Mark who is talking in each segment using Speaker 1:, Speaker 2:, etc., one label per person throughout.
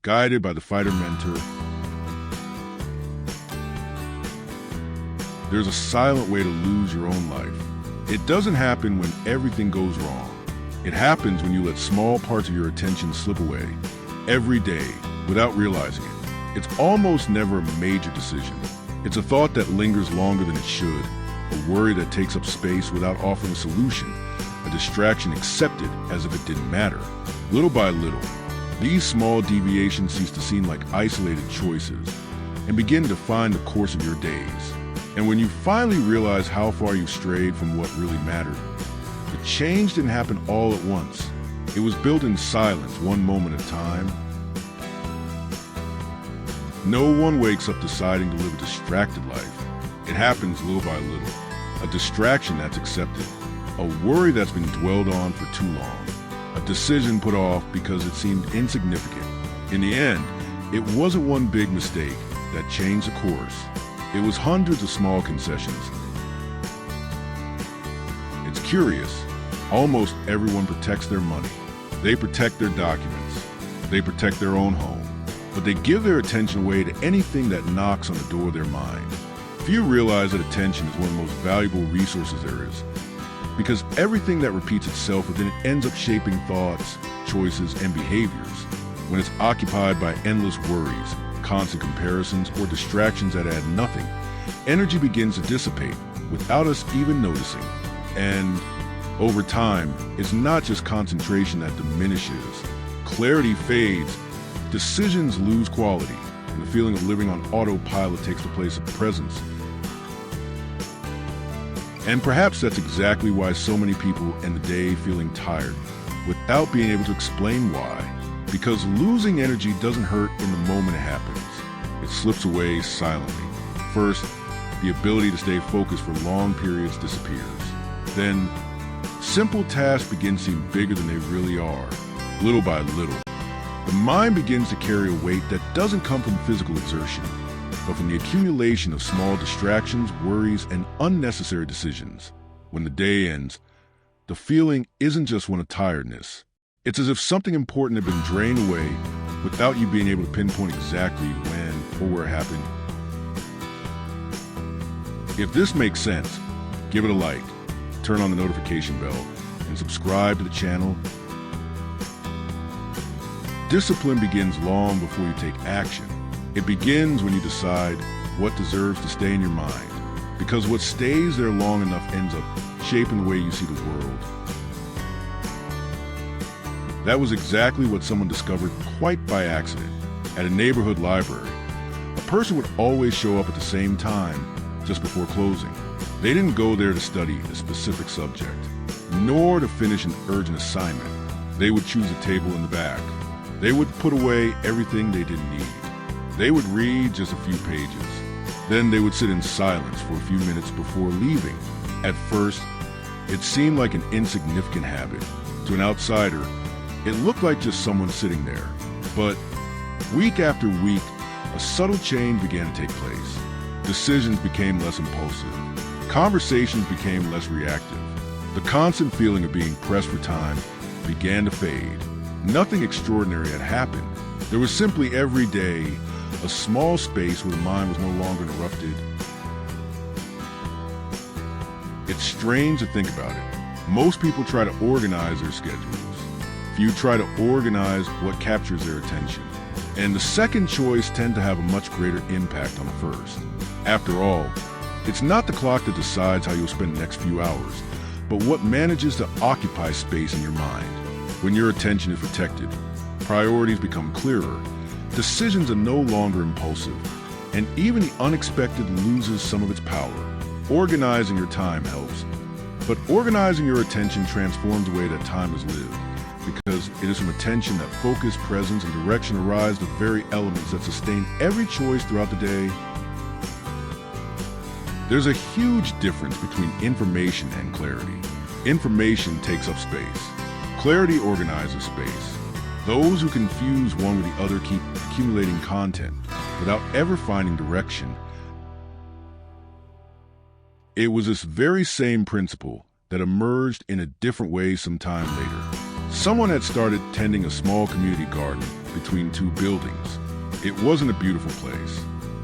Speaker 1: guided by the fighter mentor. There's a silent way to lose your own life. It doesn't happen when everything goes wrong. It happens when you let small parts of your attention slip away every day without realizing it. It's almost never a major decision. It's a thought that lingers longer than it should, a worry that takes up space without offering a solution, a distraction accepted as if it didn't matter. Little by little, these small deviations cease to seem like isolated choices and begin to define the course of your days. And when you finally realize how far you've strayed from what really mattered, the change didn't happen all at once. It was built in silence, one moment at a time. No one wakes up deciding to live a distracted life. It happens little by little. A distraction that's accepted. A worry that's been dwelled on for too long. A decision put off because it seemed insignificant. In the end, it wasn't one big mistake that changed the course. It was hundreds of small concessions. It's curious. Almost everyone protects their money. They protect their documents. They protect their own home. But they give their attention away to anything that knocks on the door of their mind. Few realize that attention is one of the most valuable resources there is, because everything that repeats itself within it ends up shaping thoughts, choices, and behaviors. When it's occupied by endless worries, constant comparisons, or distractions that add nothing, energy begins to dissipate without us even noticing. And over time, it's not just concentration that diminishes. Clarity fades. Decisions lose quality, and the feeling of living on autopilot takes the place of presence. And perhaps that's exactly why so many people end the day feeling tired, without being able to explain why. Because losing energy doesn't hurt in the moment it happens. It slips away silently. First, the ability to stay focused for long periods disappears. Then, simple tasks begin to seem bigger than they really are, little by little. The mind begins to carry a weight that doesn't come from physical exertion, but from the accumulation of small distractions, worries, and unnecessary decisions. When the day ends, the feeling isn't just one of tiredness. It's as if something important had been drained away without you being able to pinpoint exactly when or where it happened. If this makes sense, give it a like, turn on the notification bell, and subscribe to the channel. Discipline begins long before you take action. It begins when you decide what deserves to stay in your mind, because what stays there long enough ends up shaping the way you see the world. That was exactly what someone discovered quite by accident at a neighborhood library. A person would always show up at the same time, just before closing. They didn't go there to study a specific subject, nor to finish an urgent assignment. They would choose a table in the back. They would put away everything they didn't need. They would read just a few pages. Then they would sit in silence for a few minutes before leaving. At first, it seemed like an insignificant habit. To an outsider, it looked like just someone sitting there. But week after week, a subtle change began to take place. Decisions became less impulsive. Conversations became less reactive. The constant feeling of being pressed for time began to fade. Nothing extraordinary had happened. There was simply every day a small space where the mind was no longer interrupted. It's strange to think about it. Most people try to organize their schedules. Few try to organize what captures their attention. And the second choice tend to have a much greater impact on the first. After all, it's not the clock that decides how you'll spend the next few hours, but what manages to occupy space in your mind. When your attention is protected, priorities become clearer, decisions are no longer impulsive, and even the unexpected loses some of its power. Organizing your time helps, but organizing your attention transforms the way that time is lived, because it is from attention that focus, presence, and direction arise, the very elements that sustain every choice throughout the day. There's a huge difference between information and clarity. Information takes up space. Clarity organizes space. Those who confuse one with the other keep accumulating content without ever finding direction. It was this very same principle that emerged in a different way some time later. Someone had started tending a small community garden between two buildings. It wasn't a beautiful place,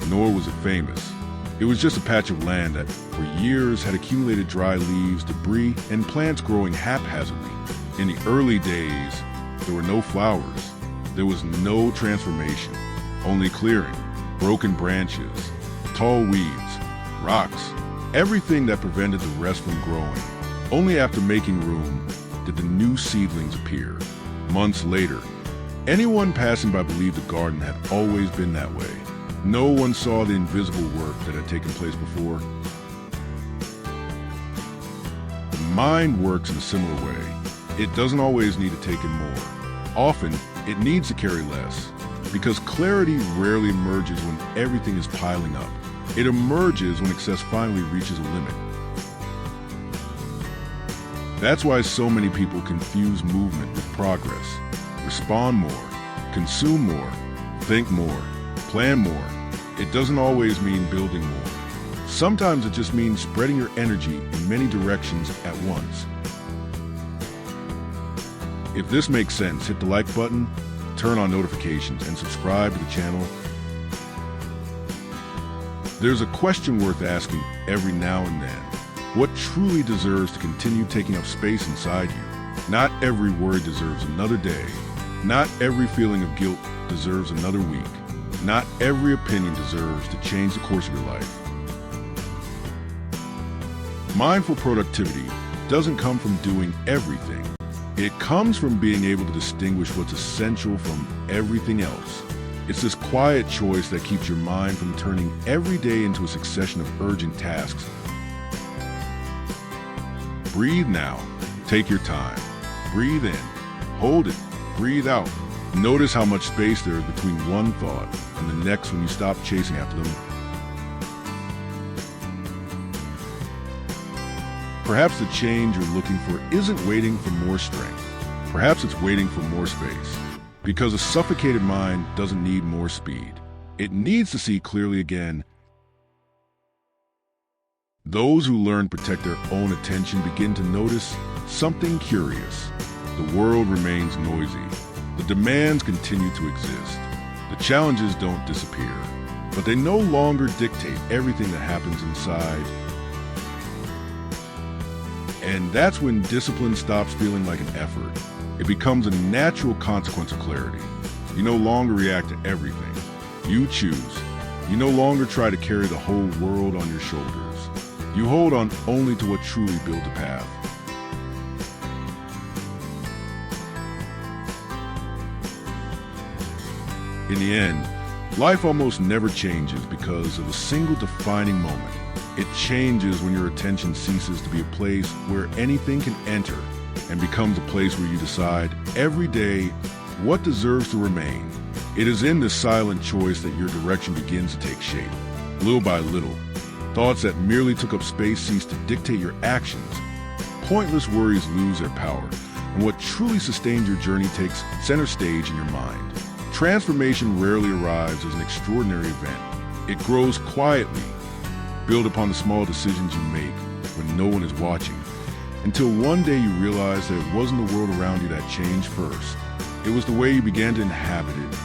Speaker 1: nor was it famous. It was just a patch of land that, for years, had accumulated dry leaves, debris, and plants growing haphazardly. In the early days, there were no flowers. There was no transformation, only clearing, broken branches, tall weeds, rocks, everything that prevented the rest from growing. Only after making room did the new seedlings appear. Months later, anyone passing by believed the garden had always been that way. No one saw the invisible work that had taken place before. The mind works in a similar way. It doesn't always need to take in more. Often, it needs to carry less, because clarity rarely emerges when everything is piling up. It emerges when excess finally reaches a limit. That's why so many people confuse movement with progress. Respond more, consume more, think more, plan more. It doesn't always mean building more. Sometimes it just means spreading your energy in many directions at once. If this makes sense, hit the like button, turn on notifications, and subscribe to the channel. There's a question worth asking every now and then. What truly deserves to continue taking up space inside you? Not every worry deserves another day. Not every feeling of guilt deserves another week. Not every opinion deserves to change the course of your life. Mindful productivity doesn't come from doing everything. It comes from being able to distinguish what's essential from everything else. It's this quiet choice that keeps your mind from turning every day into a succession of urgent tasks. Breathe now. Take your time. Breathe in. Hold it. Breathe out. Notice how much space there is between one thought and the next when you stop chasing after them. Perhaps the change you're looking for isn't waiting for more strength. Perhaps it's waiting for more space. Because a suffocated mind doesn't need more speed. It needs to see clearly again. Those who learn to protect their own attention begin to notice something curious. The world remains noisy. The demands continue to exist. The challenges don't disappear, but they no longer dictate everything that happens inside. And that's when discipline stops feeling like an effort. It becomes a natural consequence of clarity. You no longer react to everything. You choose. You no longer try to carry the whole world on your shoulders. You hold on only to what truly builds a path. In the end, life almost never changes because of a single defining moment. It changes when your attention ceases to be a place where anything can enter and becomes a place where you decide every day what deserves to remain. It is in this silent choice that your direction begins to take shape. Little by little, thoughts that merely took up space cease to dictate your actions. Pointless worries lose their power, and what truly sustains your journey takes center stage in your mind. Transformation rarely arrives as an extraordinary event. It grows quietly, built upon the small decisions you make when no one is watching, until one day you realize that it wasn't the world around you that changed first. It was the way you began to inhabit it.